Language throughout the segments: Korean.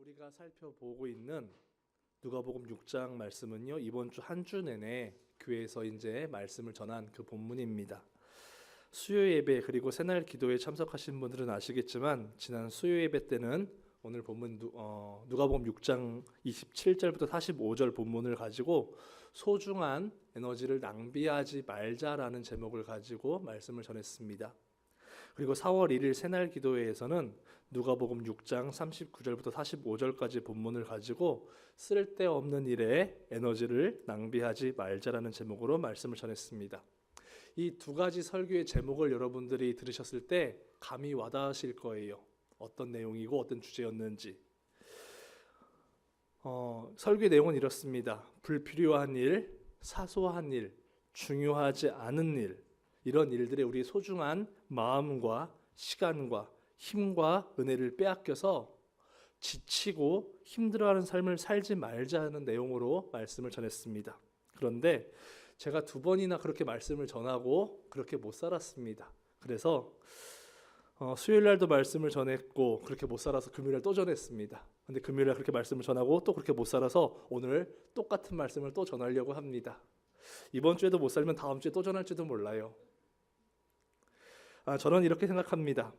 우리가 살펴보고 있는 누가복음 6장 말씀은요, 이번 주 한 주 내내 교회에서 이제 말씀을 전한 그 본문입니다. 수요 예배 그리고 새날 기도에 참석하신 분들은 아시겠지만 지난 수요 예배 때는 오늘 본문 누가복음 6장 27절부터 45절 본문을 가지고 소중한 에너지를 낭비하지 말자라는 제목을 가지고 말씀을 전했습니다. 그리고 4월 1일 새날 기도회에서는 누가복음 6장 39절부터 45절까지 본문을 가지고 쓸데없는 일에 에너지를 낭비하지 말자라는 제목으로 말씀을 전했습니다. 이 두 가지 설교의 제목을 여러분들이 들으셨을 때 감이 와닿으실 거예요. 어떤 내용이고 어떤 주제였는지. 설교의 내용은 이렇습니다. 불필요한 일, 사소한 일, 중요하지 않은 일, 이런 일들에 우리 소중한 마음과 시간과 힘과 은혜를 빼앗겨서 지치고 힘들어하는 삶을 살지 말자는 내용으로 말씀을 전했습니다. 그런데 제가 2번이나 그렇게 말씀을 전하고 그렇게 못 살았습니다. 그래서 수요일 날도 말씀을 전했고 그렇게 못 살아서 금요일 날 또 전했습니다. 근데 금요일 날 그렇게 말씀을 전하고 또 그렇게 못 살아서 오늘 똑같은 말씀을 또 전하려고 합니다. 이번 주에도 못 살면 다음 주에 또 전할지도 몰라요. 저는 이렇게 생각합니다.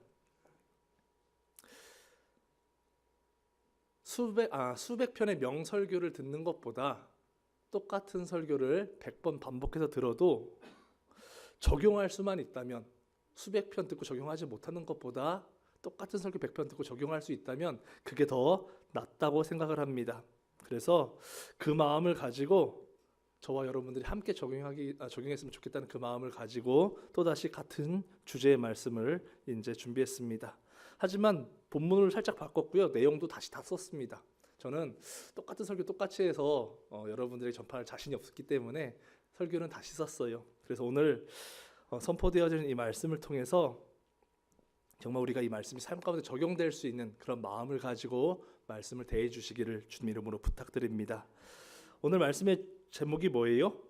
수백 편의 명설교를 듣는 것보다 똑같은 설교를 100번 반복해서 들어도 적용할 수만 있다면, 수백 편 듣고 적용하지 못하는 것보다 똑같은 설교 100편 듣고 적용할 수 있다면 그게 더 낫다고 생각을 합니다. 그래서 그 마음을 가지고 저와 여러분들이 함께 적용했으면 좋겠다는 그 마음을 가지고 또다시 같은 주제의 말씀을 이제 준비했습니다. 하지만 본문을 살짝 바꿨고요. 내용도 다시 다 썼습니다. 저는 똑같은 설교 똑같이 해서 여러분들에게 전파할 자신이 없었기 때문에 설교는 다시 썼어요. 그래서 오늘 선포되어지는 이 말씀을 통해서 정말 우리가 이 말씀이 삶 가운데 적용될 수 있는 그런 마음을 가지고 말씀을 대해 주시기를 주님 이름으로 부탁드립니다. 오늘 말씀의 제목이 뭐예요?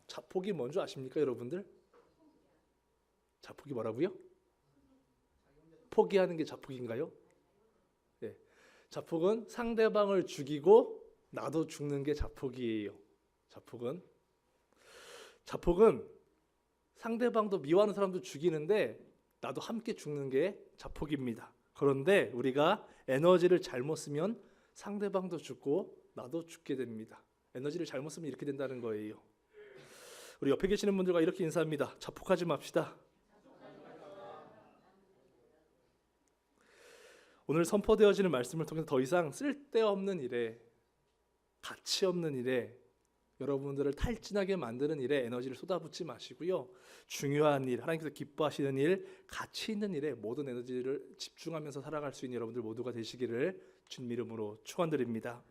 자폭이 뭔지 아십니까, 여러분들? 자폭이 뭐라고요? 포기하는 게 자폭인가요? 네. 자폭은 상대방을 죽이고 나도 죽는 게 자폭이에요. 자폭은 상대방도 미워하는 사람도 죽이는데 나도 함께 죽는 게 자폭입니다. 그런데 우리가 에너지를 잘못 쓰면 상대방도 죽고 나도 죽게 됩니다. 에너지를 잘못 쓰면 이렇게 된다는 거예요. 우리 옆에 계시는 분들과 이렇게 인사합니다. 자폭하지 맙시다. 오늘 선포되어지는 말씀을 통해서 더 이상 쓸데없는 일에, 가치 없는 일에, 여러분들을 탈진하게 만드는 일에 에너지를 쏟아붓지 마시고요. 중요한 일, 하나님께서 기뻐하시는 일, 가치 있는 일에 모든 에너지를 집중하면서 살아갈 수 있는 여러분들 모두가 되시기를 주님 이름으로 축원드립니다.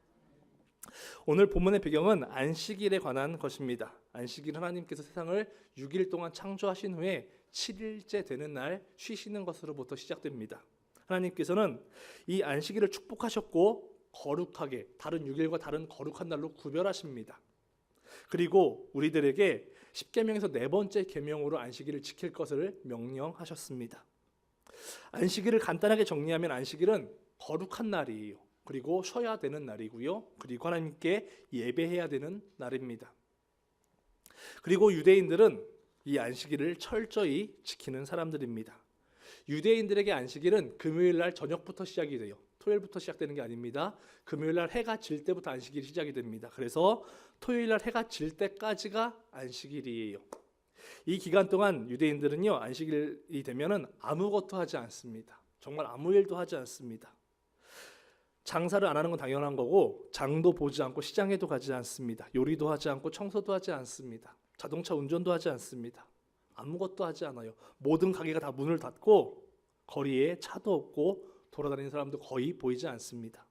오늘 본문의 배경은 안식일에 관한 것입니다. 안식일, 하나님께서 세상을 6일 동안 창조하신 후에 7일째 되는 날 쉬시는 것으로부터 시작됩니다. 하나님께서는 이 안식일을 축복하셨고 거룩하게, 다른 6일과 다른 거룩한 날로 구별하십니다. 그리고 우리들에게 10계명에서 4번째 계명으로 안식일을 지킬 것을 명령하셨습니다. 안식일을 간단하게 정리하면 안식일은 거룩한 날이에요. 그리고 쉬어야 되는 날이고요. 그리고 하나님께 예배해야 되는 날입니다. 그리고 유대인들은 이 안식일을 철저히 지키는 사람들입니다. 유대인들에게 안식일은 금요일 날 저녁부터 시작이 돼요. 토요일부터 시작되는 게 아닙니다. 금요일 날 해가 질 때부터 안식일이 시작이 됩니다. 그래서 토요일 날 해가 질 때까지가 안식일이에요. 이 기간 동안 유대인들은요, 안식일이 되면은 아무것도 하지 않습니다. 정말 아무 일도 하지 않습니다. 장사를 안 하는 건 당연한 거고, 장도 보지 않고 시장에도 가지 않습니다. 요리도 하지 않고 청소도 하지 않습니다. 자동차 운전도 하지 않습니다. 아무것도 하지 않아요. 모든 가게가 다 문을 닫고 거리에 차도 없고 돌아다니는 사람도 거의 보이지 않습니다.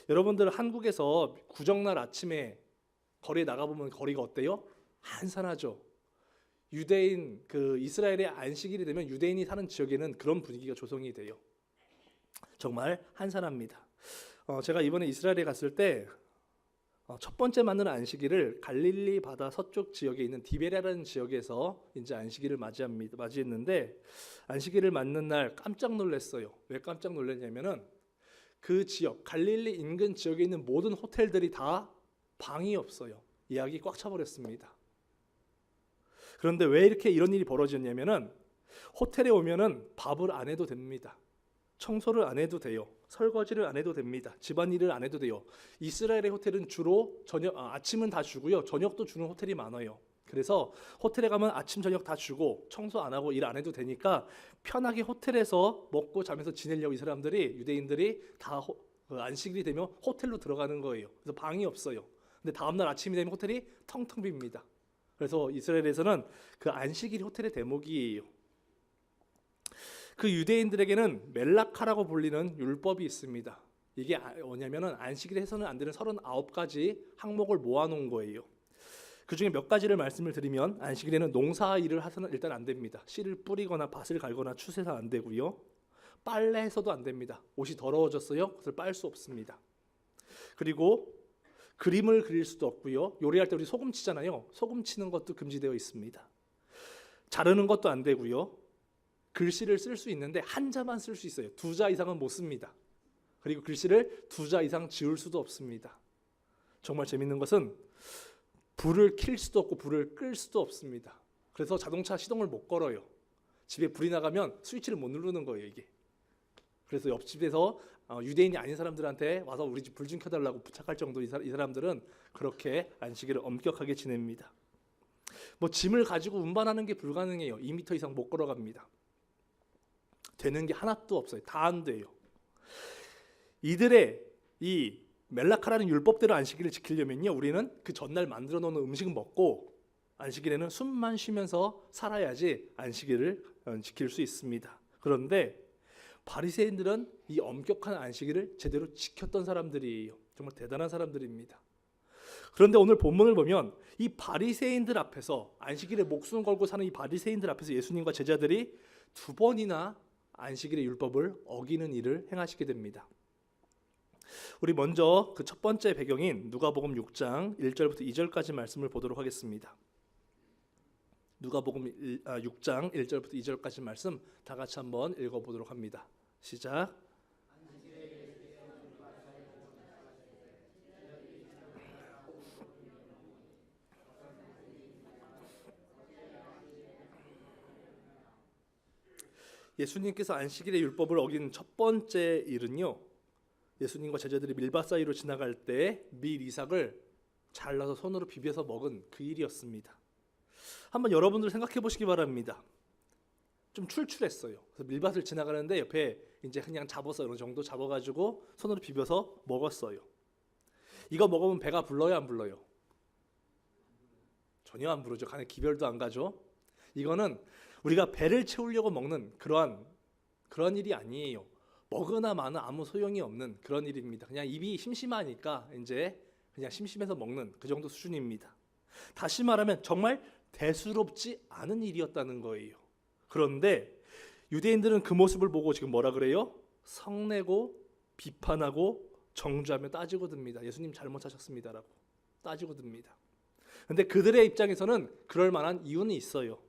여러분들 한국에서 구정날 아침에 거리에 나가보면 거리가 어때요? 한산하죠. 유대인, 이스라엘의 안식일이 되면 유대인이 사는 지역에는 그런 분위기가 조성이 돼요. 정말 한산합니다. 제가 이번에 이스라엘에 갔을 때 첫 번째 맞는 안식일을 갈릴리 바다 서쪽 지역에 있는 디베라라는 지역에서 이제 안식일을 맞이했는데 안식일을 맞는 날 깜짝 놀랐어요. 왜 깜짝 놀랐냐면은 그 지역 갈릴리 인근 지역에 있는 모든 호텔들이 다 방이 없어요. 예약이 꽉 차버렸습니다. 그런데 왜 이렇게 이런 일이 벌어졌냐면은 호텔에 오면은 밥을 안 해도 됩니다. 청소를 안 해도 돼요. 설거지를 안 해도 됩니다. 집안일을 안 해도 돼요. 이스라엘의 호텔은 주로 아침은 다 주고요. 저녁도 주는 호텔이 많아요. 그래서 호텔에 가면 아침 저녁 다 주고 청소 안 하고 일 안 해도 되니까 편하게 호텔에서 먹고 자면서 지내려고 이 사람들이 유대인들이 다 안식일이 되면 호텔로 들어가는 거예요. 그래서 방이 없어요. 근데 다음날 아침이 되면 호텔이 텅텅 빕니다. 그래서 이스라엘에서는 그 안식일이 호텔의 대목이에요. 그 유대인들에게는 멜라카라고 불리는 율법이 있습니다. 이게 뭐냐면은 안식일에 해서는 안 되는 39가지 항목을 모아놓은 거예요. 그 중에 몇 가지를 말씀을 드리면 안식일에는 농사일을 해서는 일단 안 됩니다. 씨를 뿌리거나 밭을 갈거나 추수해서 안 되고요. 빨래해서도 안 됩니다. 옷이 더러워졌어요. 그것을 빨 수 없습니다. 그리고 그림을 그릴 수도 없고요. 요리할 때 우리 소금 치잖아요. 소금 치는 것도 금지되어 있습니다. 자르는 것도 안 되고요. 글씨를 쓸 수 있는데 한 자만 쓸 수 있어요. 2자 이상은 못 씁니다. 그리고 글씨를 2자 이상 지울 수도 없습니다. 정말 재밌는 것은 불을 켤 수도 없고 불을 끌 수도 없습니다. 그래서 자동차 시동을 못 걸어요. 집에 불이 나가면 스위치를 못 누르는 거예요, 이게. 그래서 옆집에서 유대인이 아닌 사람들한테 와서 우리 집 불 좀 켜달라고 부탁할 정도 이 사람들은 그렇게 안식일을 엄격하게 지냅니다. 뭐 짐을 가지고 운반하는 게 불가능해요. 2m 이상 못 걸어갑니다. 되는 게 하나도 없어요. 다 안 돼요. 이들의 이 멜라카라는 율법대로 안식일을 지키려면요, 우리는 그 전날 만들어 놓은 음식 먹고 안식일에는 숨만 쉬면서 살아야지 안식일을 지킬 수 있습니다. 그런데 바리새인들은 이 엄격한 안식일을 제대로 지켰던 사람들이에요. 정말 대단한 사람들입니다. 그런데 오늘 본문을 보면 이 바리새인들 앞에서 안식일에 목숨 걸고 사는 이 바리새인들 앞에서 예수님과 제자들이 2번이나 안식일의 율법을 어기는 일을 행하시게 됩니다. 우리 먼저 그 첫 번째 배경인 누가복음 6장 1절부터 2절까지 말씀을 보도록 하겠습니다. 누가복음 6장 1절부터 2절까지 말씀 다 같이 한번 읽어보도록 합니다. 시작. 예수님께서 안식일의 율법을 어긴 첫 번째 일은요, 예수님과 제자들이 밀밭 사이로 지나갈 때 밀 이삭을 잘라서 손으로 비벼서 먹은 그 일이었습니다. 한번 여러분들 생각해 보시기 바랍니다. 좀 출출했어요. 그래서 밀밭을 지나가는데 옆에 이제 그냥 잡아서 어느 정도 잡아가지고 손으로 비벼서 먹었어요. 이거 먹으면 배가 불러요, 안 불러요? 전혀 안 부르죠. 간에 기별도 안 가죠. 이거는 우리가 배를 채우려고 먹는 그런 일이 아니에요. 먹으나 마나 아무 소용이 없는 그런 일입니다. 그냥 입이 심심하니까 이제 그냥 심심해서 먹는 그 정도 수준입니다. 다시 말하면 정말 대수롭지 않은 일이었다는 거예요. 그런데 유대인들은 그 모습을 보고 지금 뭐라 그래요? 성내고 비판하고 정죄하며 따지고 듭니다. 예수님 잘못하셨습니다라고 따지고 듭니다. 그런데 그들의 입장에서는 그럴 만한 이유는 있어요.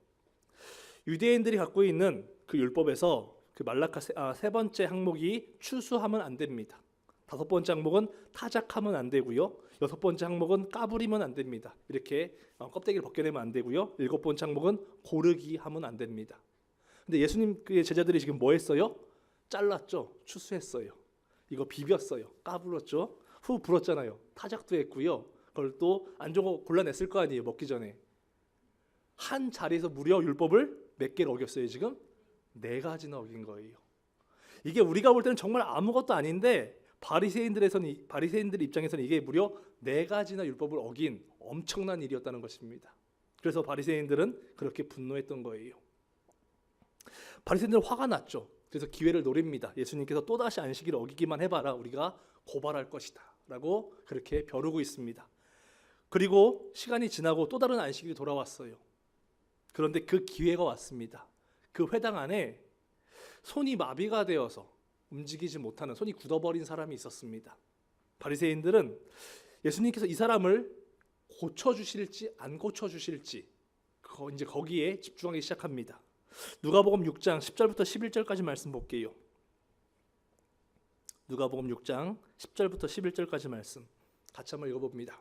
유대인들이 갖고 있는 그 율법에서 그 말라카 세 번째 항목이 추수하면 안 됩니다. 5번째 항목은 타작하면 안 되고요. 6번째 항목은 까부리면 안 됩니다. 이렇게 껍데기를 벗겨내면 안 되고요. 7번째 항목은 고르기 하면 안 됩니다. 근데 예수님의 제자들이 지금 뭐 했어요? 잘랐죠. 추수했어요. 이거 비볐어요. 까불었죠. 후 불었잖아요. 타작도 했고요. 그걸 또 안 좋은 거 골라냈을 거 아니에요. 먹기 전에. 한 자리에서 무려 율법을 몇 개를 어겼어요 지금? 4가지나 어긴 거예요. 이게 우리가 볼 때는 정말 아무것도 아닌데 바리새인들 입장에서는 이게 무려 4가지나 율법을 어긴 엄청난 일이었다는 것입니다. 그래서 바리새인들은 그렇게 분노했던 거예요. 바리새인들은 화가 났죠. 그래서 기회를 노립니다. 예수님께서 또다시 안식일을 어기기만 해봐라. 우리가 고발할 것이다 라고 그렇게 벼르고 있습니다. 그리고 시간이 지나고 또 다른 안식일이 돌아왔어요. 그런데 그 기회가 왔습니다. 그 회당 안에 손이 마비가 되어서 움직이지 못하는, 손이 굳어버린 사람이 있었습니다. 바리새인들은 예수님께서 이 사람을 고쳐주실지 안 고쳐주실지 이제 거기에 집중하기 시작합니다. 누가복음 6장 10절부터 11절까지 말씀 볼게요. 누가복음 6장 10절부터 11절까지 말씀 같이 한번 읽어봅니다.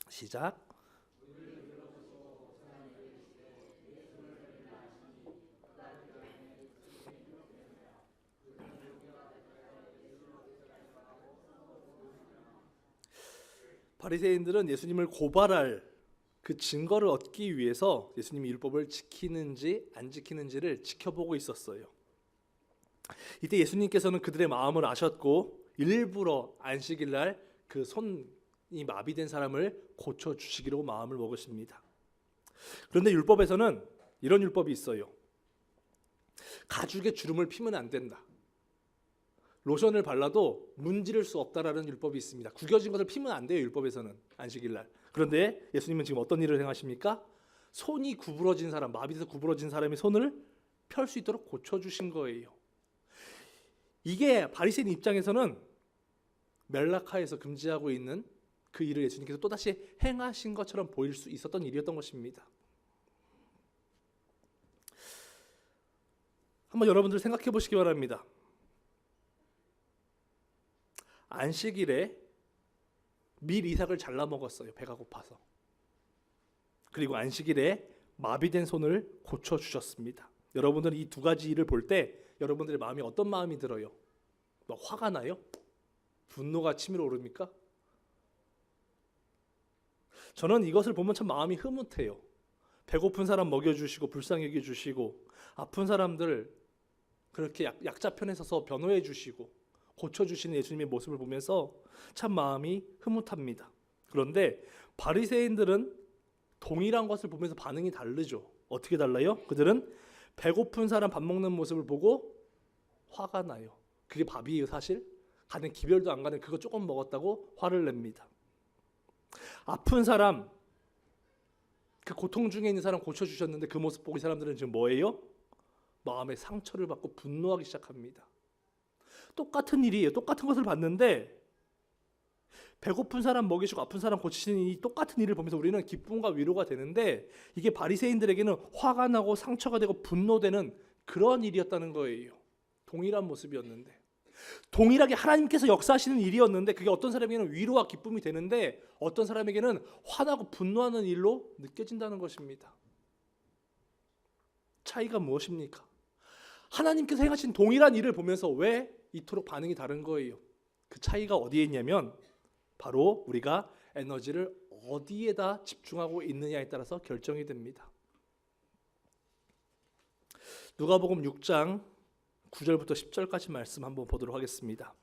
시작. 바리새인들은 예수님을 고발할 그 증거를 얻기 위해서 예수님이 율법을 지키는지 안 지키는지를 지켜보고 있었어요. 이때 예수님께서는 그들의 마음을 아셨고 일부러 안식일 날 그 손이 마비된 사람을 고쳐 주시기로 마음을 먹으십니다. 그런데 율법에서는 이런 율법이 있어요. 가죽에 주름을 피면 안 된다. 로션을 발라도 문지를 수 없다라는 율법이 있습니다. 구겨진 것을 피면 안 돼요, 율법에서는 안식일 날. 그런데 예수님은 지금 어떤 일을 행하십니까? 손이 구부러진 사람, 마비돼서 구부러진 사람이 손을 펼 수 있도록 고쳐주신 거예요. 이게 바리새인 입장에서는 멜라카에서 금지하고 있는 그 일을 예수님께서 또다시 행하신 것처럼 보일 수 있었던 일이었던 것입니다. 한번 여러분들 생각해 보시기 바랍니다. 안식일에 밀 이삭을 잘라 먹었어요. 배가 고파서. 그리고 안식일에 마비된 손을 고쳐주셨습니다. 여러분들은 이 두 가지 일을 볼 때 여러분들의 마음이 어떤 마음이 들어요? 막 화가 나요? 분노가 치밀어 오릅니까? 저는 이것을 보면 참 마음이 흐뭇해요. 배고픈 사람 먹여주시고 불쌍히 여겨주시고 아픈 사람들 그렇게 약자 편에 서서 변호해 주시고 고쳐주시는 예수님의 모습을 보면서 참 마음이 흐뭇합니다. 그런데 바리새인들은 동일한 것을 보면서 반응이 다르죠. 어떻게 달라요? 그들은 배고픈 사람 밥 먹는 모습을 보고 화가 나요. 그게 밥이에요 사실? 가는 기별도 안 가는 그거 조금 먹었다고 화를 냅니다. 아픈 사람, 그 고통 중에 있는 사람 고쳐주셨는데 그 모습 보고 이 사람들은 지금 뭐예요? 마음의 상처를 받고 분노하기 시작합니다. 똑같은 일이에요. 똑같은 것을 봤는데 배고픈 사람 먹이시고 아픈 사람 고치시는 이 똑같은 일을 보면서 우리는 기쁨과 위로가 되는데 이게 바리새인들에게는 화가 나고 상처가 되고 분노되는 그런 일이었다는 거예요. 동일한 모습이었는데 동일하게 하나님께서 역사하시는 일이었는데 그게 어떤 사람에게는 위로와 기쁨이 되는데 어떤 사람에게는 화나고 분노하는 일로 느껴진다는 것입니다. 차이가 무엇입니까? 하나님께서 행하신 동일한 일을 보면서 왜 이토록 반응이 다른 거예요? 그 차이가 어디에 있냐면 바로 우리가 에너지를 어디에다 집중하고 있느냐에 따라서 결정이 됩니다. 누가복음 6장 9절부터 10절까지 말씀 한번 보도록 하겠습니다.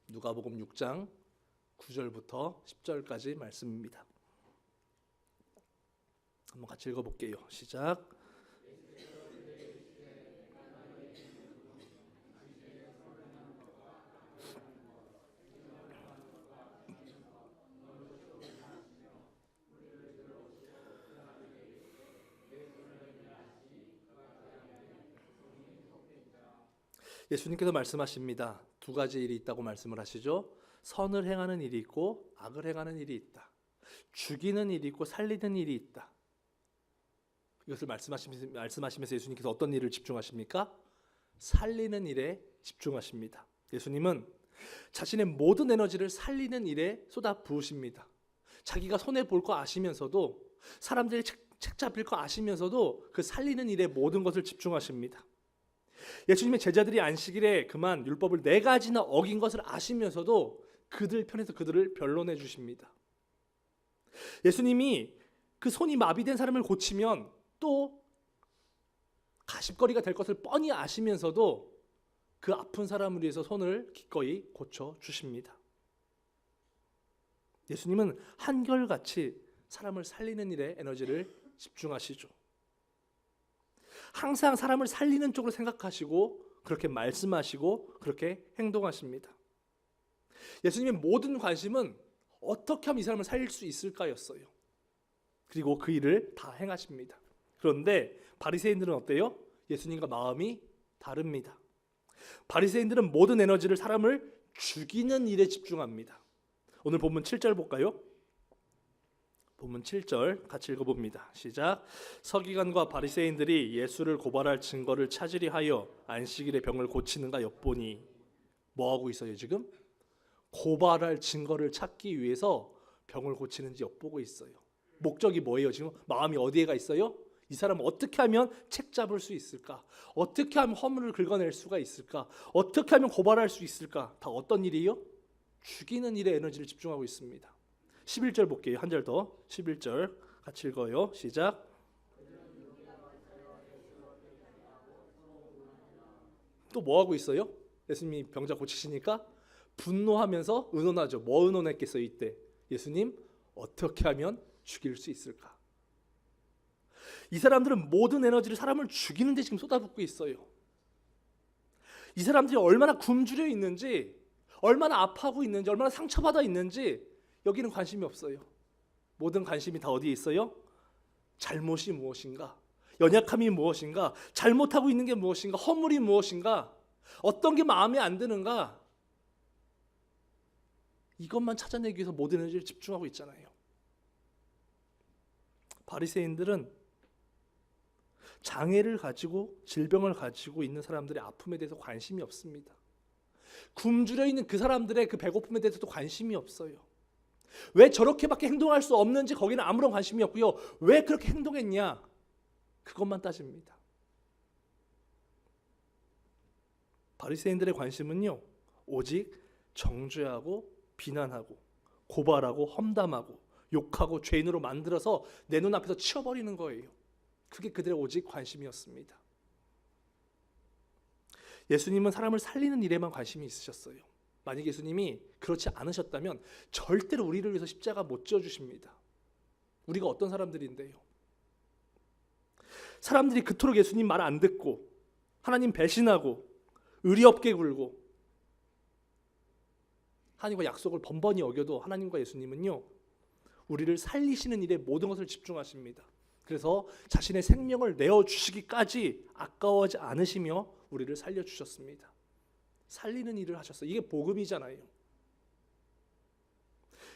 누가복음 6장 9절부터 10절까지 말씀입니다. 한번 같이 읽어볼게요. 시작. 예수님께서 말씀하십니다. 두 가지 일이 있다고 말씀을 하시죠. 선을 행하는 일이 있고 악을 행하는 일이 있다. 죽이는 일이 있고 살리는 일이 있다. 이것을 말씀하시면서 예수님께서 어떤 일을 집중하십니까? 살리는 일에 집중하십니다. 예수님은 자신의 모든 에너지를 살리는 일에 쏟아 부으십니다. 자기가 손해 볼 거 아시면서도 사람들이 책 잡힐 거 아시면서도 그 살리는 일에 모든 것을 집중하십니다. 예수님의 제자들이 안식일에 그만 율법을 4가지나 어긴 것을 아시면서도 그들 편에서 그들을 변론해 주십니다. 예수님이 그 손이 마비된 사람을 고치면 또 가십거리가 될 것을 뻔히 아시면서도 그 아픈 사람을 위해서 손을 기꺼이 고쳐 주십니다. 예수님은 한결같이 사람을 살리는 일에 에너지를 집중하시죠. 항상 사람을 살리는 쪽으로 생각하시고 그렇게 말씀하시고 그렇게 행동하십니다. 예수님의 모든 관심은 어떻게 하면 이 사람을 살릴 수 있을까였어요. 그리고 그 일을 다 행하십니다. 그런데 바리새인들은 어때요? 예수님과 마음이 다릅니다. 바리새인들은 모든 에너지를 사람을 죽이는 일에 집중합니다. 오늘 본문 7절 볼까요? 본문 7절 같이 읽어봅니다. 시작. 서기관과 바리새인들이 예수를 고발할 증거를 찾으리 하여 안식일에 병을 고치는가 엿보니. 뭐 하고 있어요 지금? 고발할 증거를 찾기 위해서 병을 고치는지 엿보고 있어요. 목적이 뭐예요 지금? 마음이 어디에 가 있어요? 이 사람은 어떻게 하면 책 잡을 수 있을까? 어떻게 하면 허물을 긁어낼 수가 있을까? 어떻게 하면 고발할 수 있을까? 다 어떤 일이에요? 죽이는 일에 에너지를 집중하고 있습니다. 11절 볼게요. 한 절 더. 11절 같이 읽어요. 시작. 또 뭐 하고 있어요? 예수님이 병자 고치시니까 분노하면서 의논하죠. 뭐 의논했겠어요 이때? 예수님 어떻게 하면 죽일 수 있을까? 이 사람들은 모든 에너지를 사람을 죽이는 데 지금 쏟아붓고 있어요. 이 사람들이 얼마나 굶주려 있는지, 얼마나 아파하고 있는지, 얼마나 상처받아 있는지 여기는 관심이 없어요. 모든 관심이 다 어디에 있어요? 잘못이 무엇인가? 연약함이 무엇인가? 잘못하고 있는 게 무엇인가? 허물이 무엇인가? 어떤 게 마음에 안 드는가? 이것만 찾아내기 위해서 모든 에너지를 집중하고 있잖아요. 바리새인들은 장애를 가지고 질병을 가지고 있는 사람들의 아픔에 대해서 관심이 없습니다. 굶주려 있는 그 사람들의 그 배고픔에 대해서도 관심이 없어요. 왜 저렇게밖에 행동할 수 없는지 거기는 아무런 관심이 없고요. 왜 그렇게 행동했냐? 그것만 따집니다. 바리새인들의 관심은요, 오직 정죄하고 비난하고 고발하고 험담하고 욕하고 죄인으로 만들어서 내 눈앞에서 치워버리는 거예요. 그게 그들의 오직 관심이었습니다. 예수님은 사람을 살리는 일에만 관심이 있으셨어요. 만약 예수님이 그렇지 않으셨다면 절대로 우리를 위해서 십자가 못 지어주십니다. 우리가 어떤 사람들인데요? 사람들이 그토록 예수님 말 안 듣고 하나님 배신하고 의리 없게 굴고 하나님과 약속을 번번이 어겨도 하나님과 예수님은요, 우리를 살리시는 일에 모든 것을 집중하십니다. 그래서 자신의 생명을 내어주시기까지 아까워하지 않으시며 우리를 살려주셨습니다. 살리는 일을 하셨어요. 이게 복음이잖아요.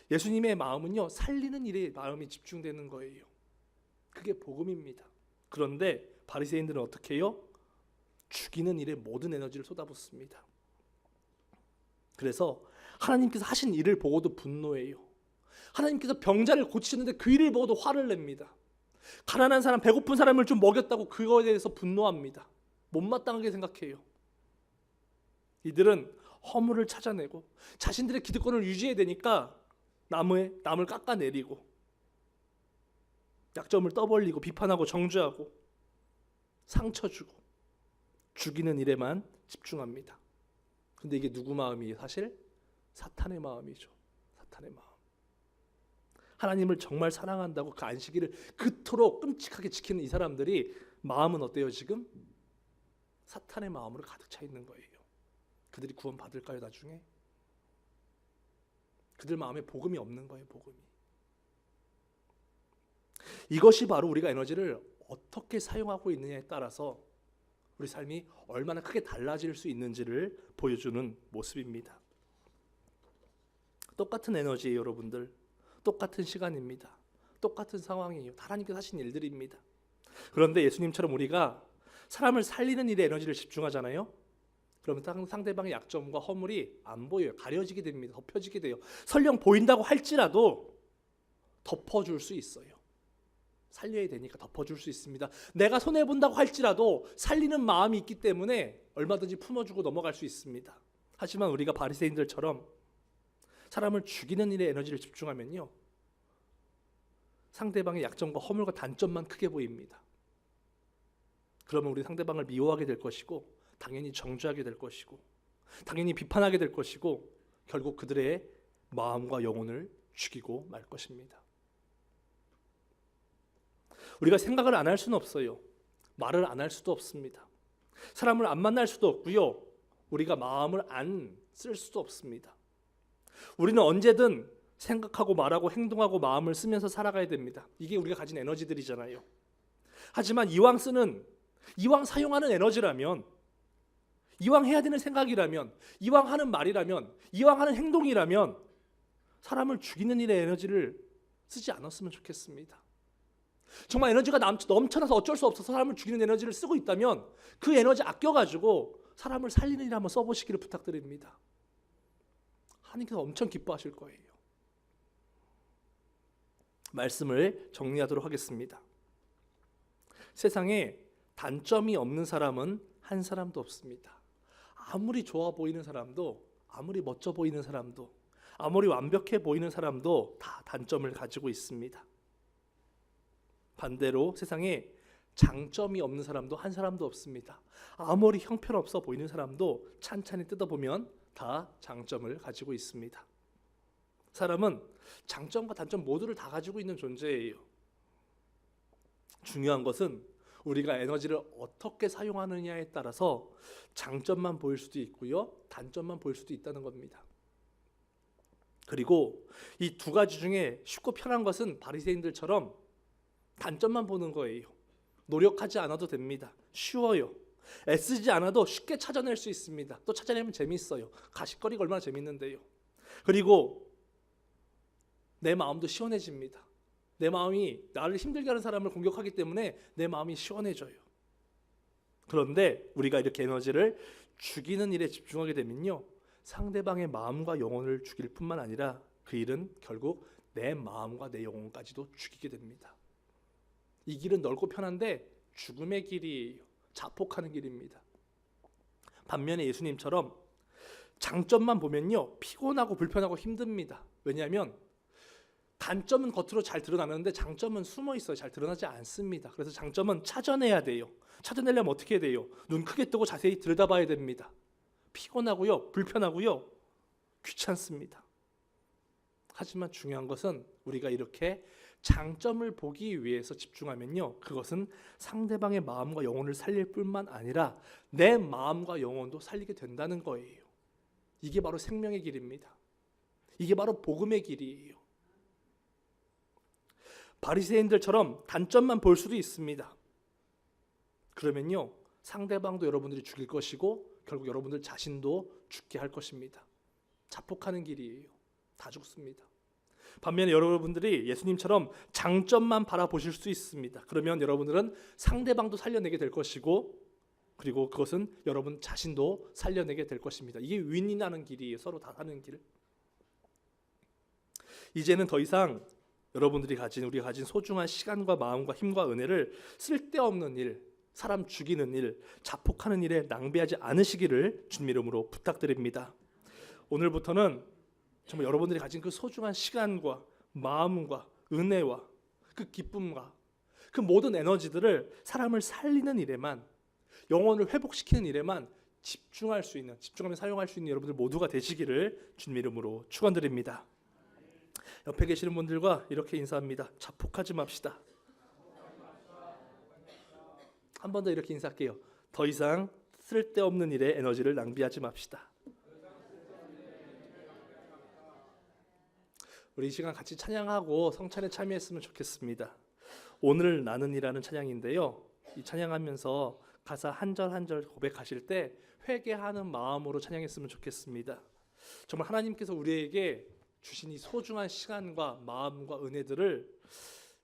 예수님의 마음은요, 살리는 일에 마음이 집중되는 거예요. 그게 복음입니다. 그런데 바리새인들은 어떻게 해요? 죽이는 일에 모든 에너지를 쏟아붓습니다. 그래서 하나님께서 하신 일을 보고도 분노해요. 하나님께서 병자를 고치셨는데 그 일을 보고도 화를 냅니다. 가난한 사람, 배고픈 사람을 좀 먹였다고 그거에 대해서 분노합니다. 못마땅하게 생각해요. 이들은 허물을 찾아내고 자신들의 기득권을 유지해야 되니까 남을 깎아내리고 약점을 떠벌리고 비판하고 정죄하고 상처 주고 죽이는 일에만 집중합니다. 근데 이게 누구 마음이에요? 사실 사탄의 마음이죠. 사탄의 마음. 하나님을 정말 사랑한다고 그 안식일을 그토록 끔찍하게 지키는 이 사람들이 마음은 어때요 지금? 사탄의 마음으로 가득 차 있는 거예요. 그들이 구원 받을까요 나중에? 그들 마음에 복음이 없는 거예요. 복음이. 이것이 바로 우리가 에너지를 어떻게 사용하고 있느냐에 따라서 우리 삶이 얼마나 크게 달라질 수 있는지를 보여주는 모습입니다. 똑같은 에너지예요 여러분들. 똑같은 시간입니다. 똑같은 상황이에요. 하나님께서 하신 일들입니다. 그런데 예수님처럼 우리가 사람을 살리는 일에 에너지를 집중하잖아요. 그러면 상대방의 약점과 허물이 안 보여요. 가려지게 됩니다. 덮여지게 돼요. 설령 보인다고 할지라도 덮어줄 수 있어요. 살려야 되니까 덮어줄 수 있습니다. 내가 손해본다고 할지라도 살리는 마음이 있기 때문에 얼마든지 품어주고 넘어갈 수 있습니다. 하지만 우리가 바리새인들처럼 사람을 죽이는 일에 에너지를 집중하면요, 상대방의 약점과 허물과 단점만 크게 보입니다. 그러면 우리 상대방을 미워하게 될 것이고 당연히 정죄하게 될 것이고 당연히 비판하게 될 것이고 결국 그들의 마음과 영혼을 죽이고 말 것입니다. 우리가 생각을 안 할 수는 없어요. 말을 안 할 수도 없습니다. 사람을 안 만날 수도 없고요. 우리가 마음을 안 쓸 수도 없습니다. 우리는 언제든 생각하고 말하고 행동하고 마음을 쓰면서 살아가야 됩니다. 이게 우리가 가진 에너지들이잖아요. 하지만 이왕 사용하는 에너지라면, 이왕 해야 되는 생각이라면, 이왕 하는 말이라면, 이왕 하는 행동이라면 사람을 죽이는 일에 에너지를 쓰지 않았으면 좋겠습니다. 정말 에너지가 넘쳐나서 어쩔 수 없어서 사람을 죽이는 에너지를 쓰고 있다면 그 에너지 아껴가지고 사람을 살리는 일에 한번 써보시기를 부탁드립니다. 하나님께서 엄청 기뻐하실 거예요. 말씀을 정리하도록 하겠습니다. 세상에 단점이 없는 사람은 한 사람도 없습니다. 아무리 좋아 보이는 사람도, 아무리 멋져 보이는 사람도, 아무리 완벽해 보이는 사람도 다 단점을 가지고 있습니다. 반대로 세상에 장점이 없는 사람도 한 사람도 없습니다. 아무리 형편없어 보이는 사람도 찬찬히 뜯어보면 다 장점을 가지고 있습니다. 사람은 장점과 단점 모두를 다 가지고 있는 존재예요. 중요한 것은 우리가 에너지를 어떻게 사용하느냐에 따라서 장점만 보일 수도 있고요, 단점만 보일 수도 있다는 겁니다. 그리고 이 두 가지 중에 쉽고 편한 것은 바리새인들처럼 단점만 보는 거예요. 노력하지 않아도 됩니다. 쉬워요. 애쓰지 않아도 쉽게 찾아낼 수 있습니다. 또 찾아내면 재미있어요. 가십거리가 얼마나 재밌는데요. 그리고 내 마음도 시원해집니다. 내 마음이 나를 힘들게 하는 사람을 공격하기 때문에 내 마음이 시원해져요. 그런데 우리가 이렇게 에너지를 죽이는 일에 집중하게 되면요, 상대방의 마음과 영혼을 죽일 뿐만 아니라 그 일은 결국 내 마음과 내 영혼까지도 죽이게 됩니다. 이 길은 넓고 편한데 죽음의 길이에요. 자폭하는 길입니다. 반면에 예수님처럼 장점만 보면요, 피곤하고 불편하고 힘듭니다. 왜냐하면 단점은 겉으로 잘 드러나는데 장점은 숨어 있어요. 잘 드러나지 않습니다. 그래서 장점은 찾아내야 돼요. 찾아내려면 어떻게 해야 돼요? 눈 크게 뜨고 자세히 들여다봐야 됩니다. 피곤하고요, 불편하고요, 귀찮습니다. 하지만 중요한 것은 우리가 이렇게 장점을 보기 위해서 집중하면요, 그것은 상대방의 마음과 영혼을 살릴 뿐만 아니라 내 마음과 영혼도 살리게 된다는 거예요. 이게 바로 생명의 길입니다. 이게 바로 복음의 길이에요. 바리새인들처럼 단점만 볼 수도 있습니다. 그러면요, 상대방도 여러분들이 죽일 것이고 결국 여러분들 자신도 죽게 할 것입니다. 자폭하는 길이에요. 다 죽습니다. 반면에 여러분들이 예수님처럼 장점만 바라보실 수 있습니다. 그러면 여러분들은 상대방도 살려내게 될 것이고, 그리고 그것은 여러분 자신도 살려내게 될 것입니다. 이게 윈윈하는 길이에요. 서로 다 사는 길. 이제는 더 이상 우리가 가진 소중한 시간과 마음과 힘과 은혜를 쓸데없는 일, 사람 죽이는 일, 자폭하는 일에 낭비하지 않으시기를 주님 이름으로 부탁드립니다. 오늘부터는 정말 여러분들이 가진 그 소중한 시간과 마음과 은혜와 그 기쁨과 그 모든 에너지들을 사람을 살리는 일에만, 영혼을 회복시키는 일에만 집중하며 사용할 수 있는 여러분들 모두가 되시기를 주님 이름으로 축원드립니다. 옆에 계시는 분들과 이렇게 인사합니다. 자폭하지 맙시다. 한 번 더 이렇게 인사할게요. 더 이상 쓸데없는 일에 에너지를 낭비하지 맙시다. 우리 이 시간 같이 찬양하고 성찬에 참여했으면 좋겠습니다. 오늘 나는이라는 찬양인데요, 이 찬양하면서 가사 한 절 한 절 고백하실 때 회개하는 마음으로 찬양했으면 좋겠습니다. 정말 하나님께서 우리에게 주신 이 소중한 시간과 마음과 은혜들을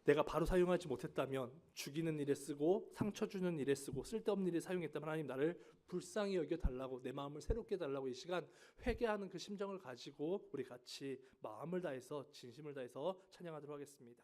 내가 바로 사용하지 못했다면, 죽이는 일에 쓰고 상처 주는 일에 쓰고 쓸데없는 일에 사용했다면 하나님 나를 불쌍히 여겨달라고, 내 마음을 새롭게 해달라고 이 시간 회개하는 그 심정을 가지고 우리 같이 마음을 다해서 진심을 다해서 찬양하도록 하겠습니다.